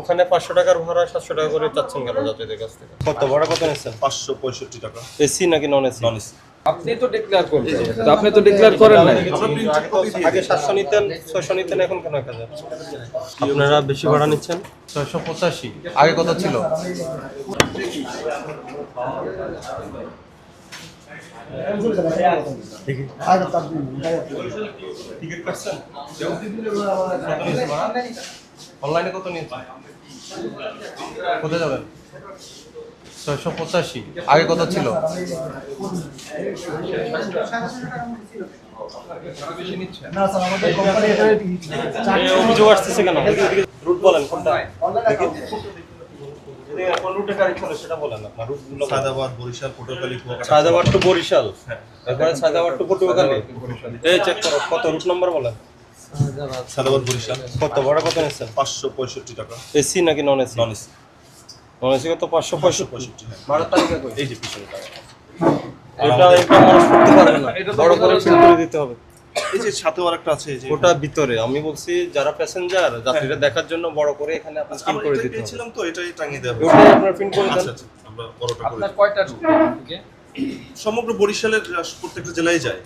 ওখানে 500 টাকার ভাড়া 700 টাকা করে চাচ্ছেন কেন যাত্রীদের কাছ থেকে? কত ভাড়া কত নিচ্ছেন? 565 টাকা। এসি নাকি নন এসি? Non AC. আপনি তো ডিক্লেয়ার করবেন, তো আপনি তো ডিক্লেয়ার করেন না। আগে 700 নিতেন, 600 নিতেন, এখন কেন 1000? আপনারা বেশি ভাড়া নিচ্ছেন? 685 আগে কত ছিল? টিকিট কাটছেন? অনলাইনে কত নিয়েছেন? কোথায় যাবেন? 685 আগে কত ছিল? অভিযোগ আসতেছে কেন? রুট বলেন কোনটা? দেখি কোন রুটে গাড়ি চলে সেটা বলেন। আপনার রুটগুলো সায়দাবাদ, বরিশাল, পটুয়াখালী, কুয়াকাটা। সায়দাবাদ টু বরিশাল, এরপরে সায়দাবাদ টু পটুয়াখালী। এই চেক করো কত রুট নাম্বার বলেন। সায়দাবাদ, বরিশাল। কত ভাড়া কত নিচ্ছেন? 565 টাকা। এসি নাকি non AC? Non AC. Non AC কত? 565। ভাড়ার তালিকা কই? এই যে পিছনে টাকা। এটা মানুষ করতে পারবে না, বড় করে ফিল করে দিতে হবে। এই যে সাথেও আরেকটা আছে এই যে। ওটা ভিতরে আমি বলছি যারা প্যাসেঞ্জার যাত্রীরা দেখার জন্য বড় করে এখানে আপনি ফিল করে দিতে হবে। ছিলাম তো এটাই টাঙিয়ে দেওয়া হবে। ওটাই আপনারা ফিল করে দেন। আচ্ছা আচ্ছা, আমরা বড়টা করে আপনার কয়টা রুট থেকে? সমগ্র বরিশালের প্রত্যেকটা জেলায় যায়।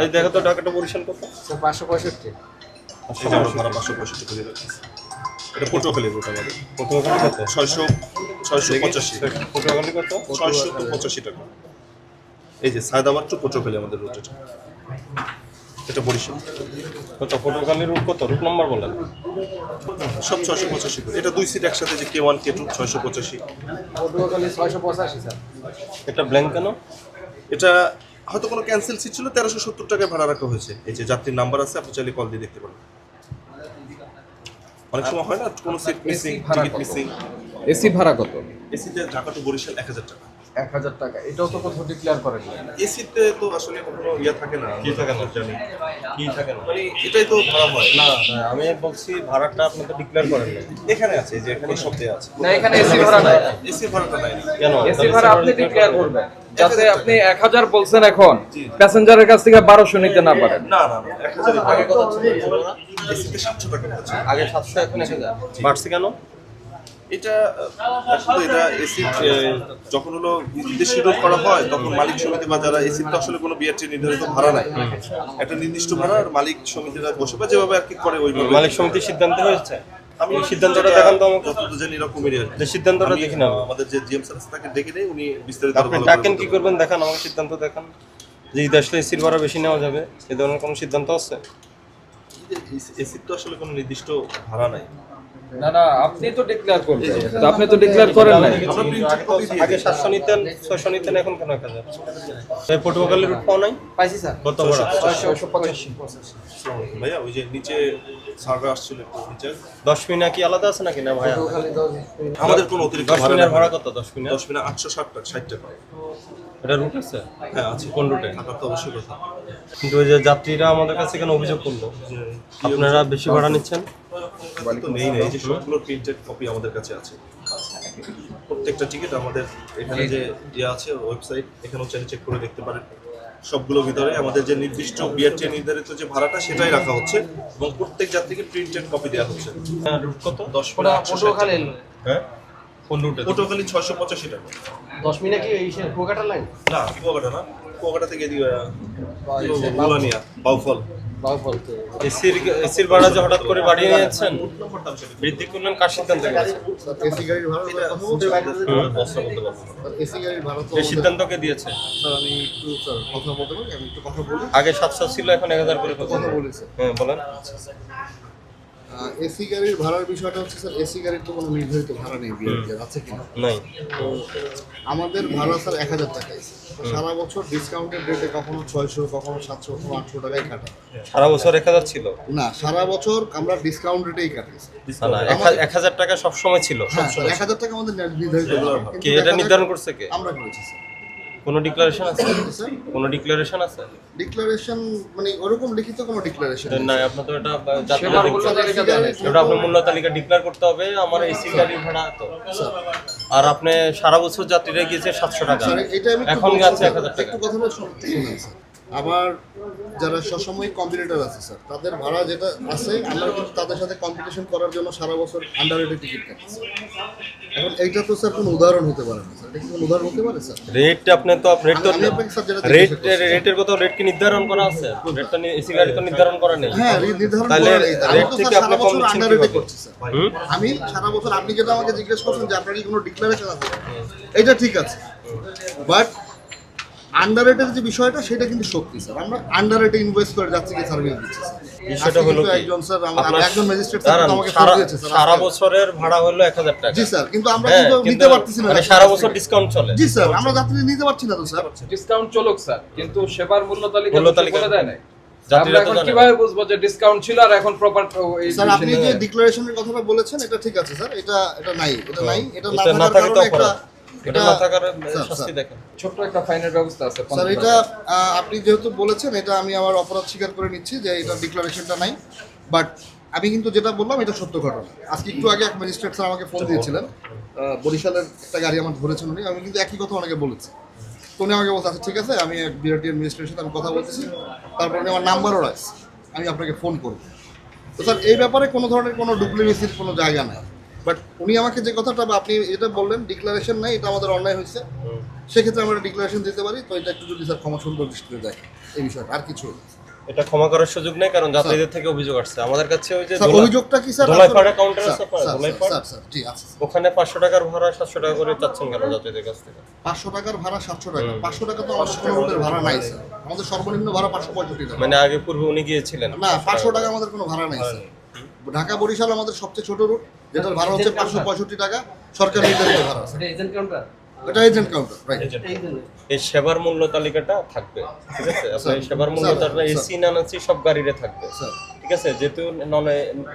এই দেখো তো ঢাকা টু বরিশাল কত? 565। এই যে আমরা ভাড়া 565 টাকা দিয়ে রাখছি। এটা পটুয়াখালী রুট আমাদের। পটুয়াখালী কত? 685 পটুয়াখালী কত? 685 টাকা। এই যে সায়দাবাদ টু পটুয়াখালী আমাদের রুট এটা। এটা বরিশাল। কত পটুয়াখালী রুট কত? রুট নাম্বার বলেন। সব 685 করে। এটা দুই সিট একসাথে যে K1 K2 685। পটুয়াখালী 685 স্যার। এটা ব্ল্যাঙ্ক কেন? এটা হয়তো কোনো ক্যান্সেল সিট ছিল, 1370 টাকায় ভাড়া রাখা হয়েছে। এই যে যাত্রীর নাম্বার আছে, আপনি চাইলে কল দিয়ে দেখতে পারেন। অনেক সময় হয় না কোনো seat missing, ticket missing. AC ভাড়া কত? এসিতে ঢাকা টু বরিশাল 1000 টাকা। 1000 টাকা। এটাও তো কোথাও ডিক্লেয়ার করেন না। এসিতে তো আসলে কোনো ইয়া থাকে না, কি থাকে না জানি কি থাকে না মানে এটাই তো ভাড়া হয় না। আমি বলছি ভাড়াটা আপনি তো ডিক্লেয়ার করেন না। এখানে আছে, যে এখানে সব দেয়া আছে। না, এখানে এসি ভাড়া নাই। এসি ভাড়াটা নাই না। কেন? এসি ভাড়া আপনি ডিক্লেয়ার করবেন, যাতে আপনি 1000 বলছেন এখন প্যাসেঞ্জারের কাছ থেকে 1200 নিতে না পারেন। না না না, 1000 আগে কত ছিল? এসিতে 700 টাকা আছে। আগে 700 এখন 1000 বাড়ছে কেন? এটা আসলে এটা এসি যখন হলো ঈদের শিডিউল করা হয় তখন মালিক সমিতি বা যারা এসির তো আসলে কোনো বিআরটি নির্ধারিত ভাড়া নাই, একটা নির্দিষ্ট ভাড়া আর মালিক সমিতিরা বসে বা যেভাবে আর কি করে ওইভাবে। মালিক সমিতির সিদ্ধান্ত হয়েছে। আমি এই সিদ্ধান্তটা দেখান তো আমাকে। যতদূর জানি এরকমই আর কি। যে সিদ্ধান্তটা আমি, দেখি না। আমাদের যে জিএম স্যার আছে তাকে ডেকে নেই, উনি বিস্তারিত আরো আপনি ভালো করে ডাকেন বলতে কি পারবেন। করবেন দেখান আমাকে, সিদ্ধান্ত দেখান যে ঈদ আসলে এসির ভাড়া বেশি নেওয়া যাবে, এ ধরনের কোনো সিদ্ধান্ত আছে? এসির তো আসলে কোনো নির্দিষ্ট ভাড়া নাই। না না, আপনি তো ডিক্লেয়ার করবেন, তো আপনি তো ডিক্লেয়ার করেন না। আগে 700 নিতেন, 600 নিতেন, এখন কেন 1000? এই পটুয়াখালী রুট পাও নাই? পাইছি স্যার। কত ভাড়া? 685। ভাইয়া ওই যে নিচে সার্ভার আসছিল একটু নিচে 10 মিনিট কি আলাদা আছে নাকি না ভাইয়া? আমাদের কোনো অতিরিক্ত 10 ভাড়া মিনিটের ভাড়া নেই। কত? 10 মিনিট 10 মিনিট 860 টাকা, 60 টাকা। এটা রুট আছে? হ্যাঁ আছে। কোন রুটে? টাকা তো অবশ্যই কথা। কিন্তু ওই যে যাত্রীরা আমাদের কাছে কেন অভিযোগ করলো আপনারা বেশি ভাড়া নিচ্ছেন? তো নেই না, এই যে সবগুলো প্রিন্টেড কপি আমাদের কাছে আছে। প্রত্যেকটা টিকিট আমাদের এখানে যে ইয়ে আছে ওয়েবসাইট, এখানেও চাইলে চেক করে দেখতে পারেন। সবগুলোর ভিতরে আমাদের যে নির্দিষ্ট বিআরটি নির্ধারিত যে ভাড়াটা সেটাই রাখা হচ্ছে এবং প্রত্যেক যাত্রীকে প্রিন্টেড কপি দেওয়া হচ্ছে। হ্যাঁ, রুট কত? 10 মিনিট 860 টাকা। হ্যাঁ, কোন রুটে? পটুয়াখালী 685 টাকা। 10 মিনিট কি এই কুয়াকাটা লাইন? না কুয়াকাটা না, কুয়াকাটা থেকে এদিকে বুলানিয়া বাউফল। এসির ভাড়া যে হঠাৎ করে বাড়িয়ে নিয়েছেন, বৃদ্ধি করলেন, কার সিদ্ধান্ত নিয়েছেন? এসি গাড়ির ভাড়া কথা বলতে বস্তা বলতে পারবো না। এসি গাড়ির ভাড়া তো এই সিদ্ধান্ত কে দিয়েছে? স্যার আমি একটু স্যার কথা বলতে পারি, আমি একটু কথা বলি। আগে 700 ছিল, এখন 1000 করে কথা বলেছে হ্যাঁ বলেন। এসি গাড়ির ভাড়ার বিষয়টা হচ্ছে স্যার, এসি গাড়ির তো কোনো নির্ধারিত ভাড়া নেই, বিআরটিআর আছে কিনা? নাই। তো আমাদের ভাড়া স্যার 1000 টাকায়। সারা বছর ডিসকাউন্টেড রেটে কখনো 600, কখনো 700, কখনো 800 টাকায় কাটা। সারা বছর 1000 ছিল না, সারা বছর আমরা ডিসকাউন্ট রেটেই কাটি। না না, 1000 টাকা সব সময় ছিল। হ্যাঁ স্যার, 1000 টাকা আমাদের নির্ধারিত ভাড়া। কে এটা নির্ধারণ করছে কে? আমরা করেছি স্যার। কোনো ডিক্লারেশন আছে? স্যার কোনো ডিক্লারেশন আছে? ডিক্লারেশন মানে ওরকম লিখিত কোনো ডিক্লারেশন না, আপনার তো এটা সেবার মূল্য তালিকা দেন। এটা আপনার মূল্য তালিকা ডিক্লেয়ার করতে হবে আমার এসি গাড়ির ভাড়া তো। আর আপনি সারা বছর যাত্রীরা গিয়েছে 700 টাকা, স্যার এটা আমি এখন যাচ্ছে 1000 টাকা। একটু কথা বলছি, শুনুন স্যার। আমার যারা সসময়িক কম্পিটিটর আছে স্যার, তাদের ভাড়া যেটা আছে আমরা কিন্তু তাদের সাথে কম্পিটিশন করার জন্য সারা বছর আন্ডার রেটে টিকিট কাটছি। এখন এইটা তো স্যার কোনো উদাহরণ হতে পারে না স্যার, এটা কি কোনো উদাহরণ হতে পারে স্যার? রেট আপনি তো রেট তো আমি আপনাকে স্যার যেটা রেট জিজ্ঞাসা করছি। রেটের কথা রেট কি নির্ধারণ করা আছে? রেটটা এসি গাড়ি তো নির্ধারণ করা নেই। হ্যাঁ নির্ধারণ তাহলে করা নেই। আমি রেট তো থেকে স্যার আপনি সারা কম বছর দিচ্ছেন আন্ডার রেটে কিভাবে? করছি স্যার। আমি সারা বছর, আপনি যেটা আমাকে জিজ্ঞেস করছেন যে আপনার কি কোনো ডিক্লারেশন আছে, এটা ঠিক আছে, বাট আন্ডার রেটের যে বিষয়টা সেটা কিন্তু সত্যি স্যার। আমরা আন্ডার রেটে ইনভেস্ট করে যাচ্ছি কি সার্ভিস দিচ্ছি স্যার। বিষয়টা হলো কি? একজন স্যার আপনার একজন ম্যাজিস্ট্রেট স্যার দাঁড়ান, আমাকে ফোন দিয়েছে স্যার সারা আজকে। বছরের ভাড়া হলো 1000 টাকা। জি স্যার, কিন্তু আমরা হ্যাঁ, কিন্তু কিন্তু নিতে পারতেছি না মানে সারা বছর ডিসকাউন্ট চলে। জি স্যার, আমরা যাত্রী নিতে পারছি না তো স্যার। ডিসকাউন্ট চলুক স্যার, কিন্তু সেবার মূল্য তালিকা মূল্য তো তালিকা বলে দেয় নাই। যাত্রীরা আমরা তো এখন জানে কিভাবে বুঝবো যে ডিসকাউন্ট ছিল আর এখন প্রপার স্যার আপনি যে ডিক্লারেশনের কথাটা বলেছেন এটা ঠিক আছে স্যার, এটা নাই, এটা নাই, এটা এটা না না থাকার থাকে তো কারণে একটা অপরাধ। এটা না থাকার স্যার, শাস্তি স্যার। দেখেন। ছোট্ট একটা ফাইনের ব্যবস্থা আছে স্যার এটা আপনি যেহেতু বলেছেন, এটা আমি আমার অপরাধ স্বীকার করে নিচ্ছি যে এটা ডিক্লারেশনটা নাই, বাট আমি কিন্তু যেটা বললাম এটা সত্য ঘটনা। আজকে একটু আগে এক ম্যাজিস্ট্রেট স্যার আমাকে ফোন দিয়েছিলেন, বরিশালের একটা গাড়ি আমার ধরেছেন উনি, আমি কিন্তু একই কথা ওনাকে বলেছি। তো উনি আমাকে বলছে আচ্ছা ঠিক আছে, আমি বিআরটি অ্যাডমিনিস্ট্রেশনের সাথে আমি কথা বলতেছি, তারপর উনি আমার নাম্বারও রাখছি, আমি আপনাকে ফোন করব। তো স্যার এই ব্যাপারে কোনো ধরনের কোনো ডুপ্লিমেসির কোনো জায়গা নাই, বাট উনি আমাকে যে কথাটা বা আপনি এটা বললেন ডিক্লারেশন নাই, এটা আমাদের অন্যায় হয়েছে, সেক্ষেত্রে আমরা ডিক্লারেশন দিতে পারি। তো এটা একটু যদি স্যার ক্ষমা সুন্দর দৃষ্টিতে দেখেন এই বিষয়টা, আর কিছু না। এটা ক্ষমা করার সুযোগ নেই, কারণ যাত্রীদের থেকে অভিযোগ আসছে আমাদের কাছে। ওই যে স্যার অভিযোগটা কি স্যার? ধোলাইপাড়া কাউন্টার আছে, স্যার, ধোলাইপাড়া, স্যার, স্যার, জি আছে। ওখানে 500 টাকার ভাড়া 700 টাকা করে চাচ্ছেন কেন যাত্রীদের কাছ থেকে? 500 টাকার ভাড়া 700 টাকা, 500 টাকা তো আমাদের কোনো রুটের ভাড়া নাই স্যার, আমাদের সর্বনিম্ন ভাড়া 565 টাকা। মানে আগে পূর্বে উনি গিয়েছিলেন না 500 টাকা আমাদের কোনো ভাড়া নাই স্যার। ঢাকা বরিশাল আমাদের সবচেয়ে ছোট রুট, যেটার ভাড়া হচ্ছে 565 টাকা, সরকার নির্ধারিত ভাড়া আছে। এটা এজেন্ট কাউন্টার, রাইট। এই সেবার মূল্য তালিকাটা থাকবে, ঠিক আছে? আপনার এই সেবার মূল্য তালিকা এসি নন এসি সব গাড়িতে থাকবে, স্যার ঠিক আছে? যেহেতু নন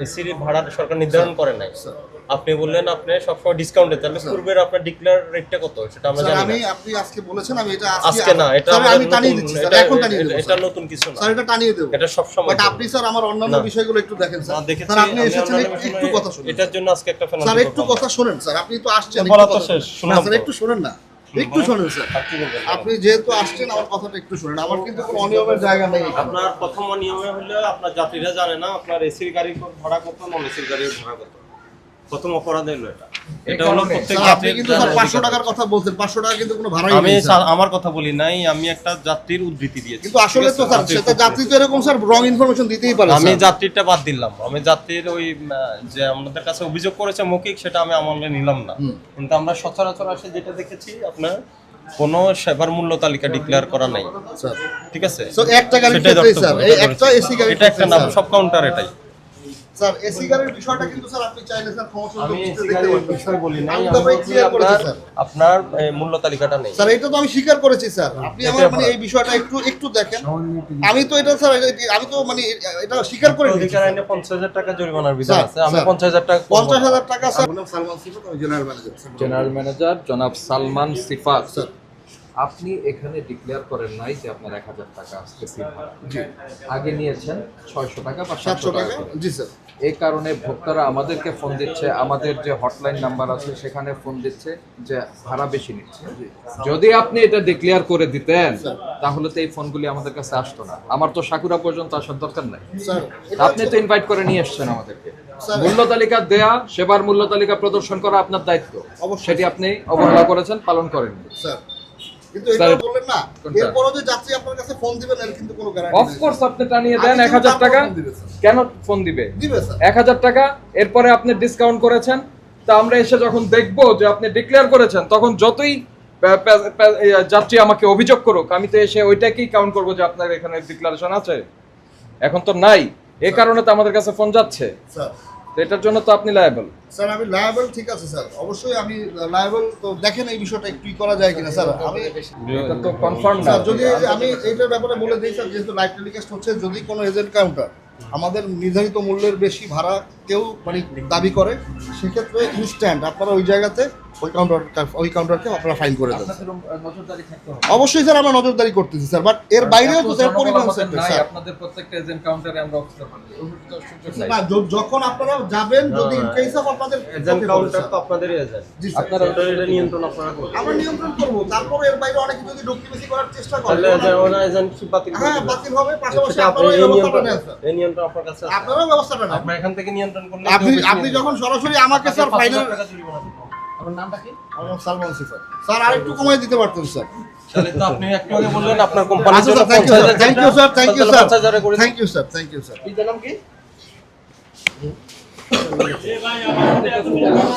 এসির ভাড়া সরকার নির্ধারণ করে নাই, স্যার। আপনি বললেন আপনি সবসময় ডিসকাউন্টে, তাহলে পূর্বের আপনার ডিক্লেয়ার রেটটা কত সেটা আমরা স্যার জানি না। আপনি আজকে বলেছেন, আমি এটা আজকে না, এটা স্যার, আমি আমাদের টানিয়ে নতুন, দিচ্ছি স্যার, এটা এখন টানিয়ে দেবো এটা স্যার। নতুন কিছু না, স্যার এটা টানিয়ে দেবো, এটা সব সময় বাট আপনি স্যার আমার অন্যান্য বিষয়গুলো একটু দেখেন স্যার। দেখেছি। স্যার আপনি আমি এসেছেন অন্যান্য একটু কথা শুনুন এটার জন্য আজকে একটা স্যার, পেনাল্টি একটু কথা শোনেন স্যার, আপনি তো আসছেন, বলা একটু তো কথা শেষ, শুনুন। শুনলাম না, স্যার তো। একটু শোনেন না, একটু শোনেন স্যার। কি বলবেন? আপনি যেহেতু আসছেন আমার কথাটা একটু শুনেন, আমার কিন্তু কোনো অনিয়মের জায়গা নেই এখানে। আপনার প্রথম নিয়মে হলো আপনার যাত্রীরা জানে না আপনার এসির গাড়ির ভাড়া কত, নন এসির গাড়ির ভাড়া কত। প্রথম অপরাধ হলো এটা। এটা হলো প্রত্যেক স্যার, আপনি যাত্রীর কিন্তু স্যার 500 অধিকার। টাকার কথা বলছেন, 500 টাকা কিন্তু কোনো ভাড়াই আমি নেই স্যার। আমার কথা বলি নাই, আমি একটা যাত্রীর উদ্ধৃতি দিয়েছি। কিন্তু আসলে তো স্যার সেটা যাত্রী তো এরকম স্যার রং ইনফরমেশন দিতেই পারে আমি স্যার। যাত্রীটা বাদ দিলাম, আমি যাত্রীর ওই যে আমাদের কাছে অভিযোগ করেছে মৌখিক, সেটা আমি আমলে নিলাম না। কিন্তু আমরা সচরাচর আসে যেটা দেখেছি, আপনার কোনো সেবার মূল্য তালিকা ডিক্লেয়ার করা নাই, স্যার ঠিক আছে? সো একটা গাড়ির সেটাই ক্ষেত্রেই ধরতে স্যার, হবে, এই এটা একটা এসি গাড়ির এটা একটা না, ক্ষেত্রেই সব কাউন্টার এটাই। স্যার এসি গাড়ির বিষয়টা কিন্তু স্যার আপনি চাইলে স্যার ক্ষমতা আমি দেখতে এসি গাড়ির পারবেন। বিষয় বলি নাই, আমি আমি তো ভাই বলছি ক্লিয়ার করেছি আপনার স্যার। আপনার মূল্য তালিকাটা নেই। স্যার এটা তো আমি স্বীকার করেছি স্যার, আপনি আমার মানে এই বিষয়টা একটু একটু দেখেন। আমি তো এটা স্যার আমি তো মানে এটা স্বীকার করে নিয়েছি। অধিকার আইনে 50,000 টাকা জরিমানার বিধান স্যার, আছে, আমি স্যার, 50,000 টাকা 50,000 টাকা স্যার। আমার নাম সালমান সিফাত, আমি জেনারেল ম্যানেজার। জেনারেল ম্যানেজার জনাব সালমান সিফাত। স্যার আপনি এখানে ডিক্লেয়ার করেন নাই যে আপনার 1000 টাকা আজকে সিট ভাড়া। আগে নিয়েছেন 600 টাকা বা 700 টাকা, করে। জি স্যার। এই কারণে ভোক্তারা আমাদেরকে ফোন দিচ্ছে, আমাদের যে হটলাইন নাম্বার আছে সেখানে ফোন দিচ্ছে যে ভাড়া বেশি নিচ্ছে। যদি আপনি এটা ডিক্লেয়ার করে দিতেন তাহলে তো এই ফোনগুলি আমাদের কাছে আসতো না। আমার তো সাকুরা পর্যন্ত আসার দরকার নাই। স্যার আপনি তো ইনভাইট করে নিয়ে এসেছেন আমাদেরকে। স্যার, মূল্য তালিকা দেয়া, সেবার মূল্য তালিকা প্রদর্শন করা আপনার দায়িত্ব, অবশ্যই। সেটি আপনি অবহেলা করেছেন, পালন করেননি। স্যার কিন্তু এটা স্যার, বললেন না, কোনটা? এরপরও যে যাত্রী আপনার কাছে ফোন দিবেন এর কিন্তু কোনো গ্যারান্টি অফ কোর্স আপনি টানিয়ে দেন আমি কিন্তু 1000 টাকা। তারপর ফোন দিবে, স্যার। কেন ফোন দিবে? দিবে স্যার। 1000 টাকা, এরপরে আপনি ডিসকাউন্ট করেছেন। তা আমরা এসে যখন দেখবো যে আপনি ডিক্লেয়ার করেছেন, তখন যতই যাত্রী আমাকে অভিযোগ করুক, আমি তো এসে ওইটাকেই কাউন্ট করবো যে আপনার এখানে ডিক্লারেশন আছে। এখন তো নাই, এই কারণে তো আমাদের কাছে ফোন যাচ্ছে। স্যার তো এটার জন্য তো আপনি লায়াবল। স্যার আমি লায়াবল, ঠিক আছে স্যার, অবশ্যই আমি লায়াবল। তো দেখেন এই বিষয়টা একটু করা যায় কিনা স্যার। আমি এটা তো কনফার্ম না। স্যার যদি আমি এইটার ব্যাপারে বলে দিই স্যার, যেহেতু লাইভ টেলিকাস্ট হচ্ছে, যদি কোনো এজেন্ট কাউন্টার আমাদের নির্ধারিত মূল্যের বেশি ভাড়া কেউ মানে দাবি করে, সেক্ষেত্রে ইনস্ট্যান্ট আপনারা ওই জায়গাতে ওই কাউন্টারকে আপনারা ফাইন করে দেন। আপনাদের নজরদারি থাকতে হবে। অবশ্যই স্যার আমরা নজরদারি করতেছি স্যার, বাট এর বাইরেও তো স্যার পরিমাণ আমাদের সেক্টর নাই, স্যার। আপনাদের প্রত্যেকটা এজেন্ট কাউন্টারে আমরা অফিসার পাঠাই। সুযোগ নাই। না, যখন আপনারা যাবেন যদি ইন কেস অফ আপনাদের এজেন্ট কাউন্টার তো আপনাদেরই এজেন্ট, জি স্যার, আপনারা এটা নিয়ন্ত্রণ আপনারা করবেন। আমরা নিয়ন্ত্রণ করব। তারপরে এর বাইরে অনেকে যদি ডকুমেন্সি করার চেষ্টা করে তাহলে যেমন এজেন্টশিপ বাতিল করে হ্যাঁ দিবেন। বাতিল হবে, পাশাপাশি সেটা আপনি আপনারা এই এই ব্যবস্থাটা নিয়ন্ত্রণ, নেন স্যার। এই নিয়ন্ত্রণ আপনার কাছে আছে। আপনারা ব্যবস্থাটা নেন। আপনি এখান থেকে নিয়ন্ত্রণ করলে আপনি যখন সরাসরি আমাকে স্যার ফাইনাল, আপনার নামটা কি? আমার সালমান সিফার স্যার আরেকটু কমাই দিতে পারতেন স্যার। তাহলে তো আপনি একটু আগে বললেন আপনার কোম্পানির আচ্ছা জন্য sir, thank you sir, thank you sir, thank you sir, 50,000 করে thank you sir, thank you sir. কি জানাম কি?